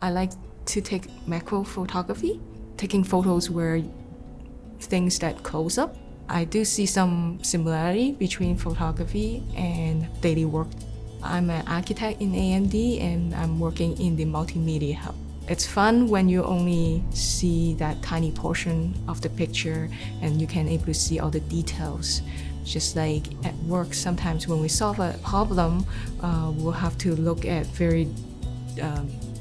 I like to take macro photography, taking photos where things that close up. I do see some similarity between photography and daily work. I'm an architect in AMD and I'm working in the multimedia hub. It's fun when you only see that tiny portion of the picture and you can able to see all the details. Just like at work, sometimes when we solve a problem, we'll have to look at very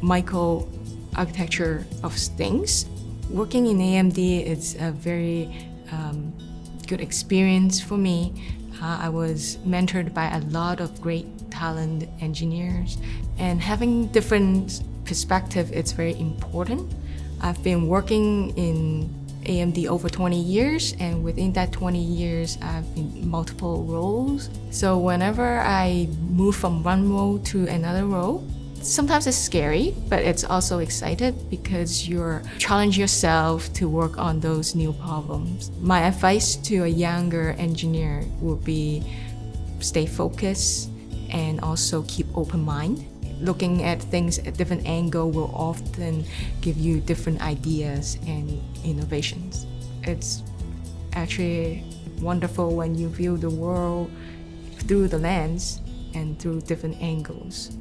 micro architecture of things. Working in AMD is a very good experience for me. I was mentored by a lot of great talent engineers, and having different perspective is very important. I've been working in AMD over 20 years, and within that 20 years, I've been multiple roles. So whenever I move from one role to another role, sometimes it's scary, but it's also excited because you're challenge yourself to work on those new problems. My advice to a younger engineer would be stay focused and also keep open mind. Looking at things at different angle will often give you different ideas and innovations. It's actually wonderful when you view the world through the lens and through different angles.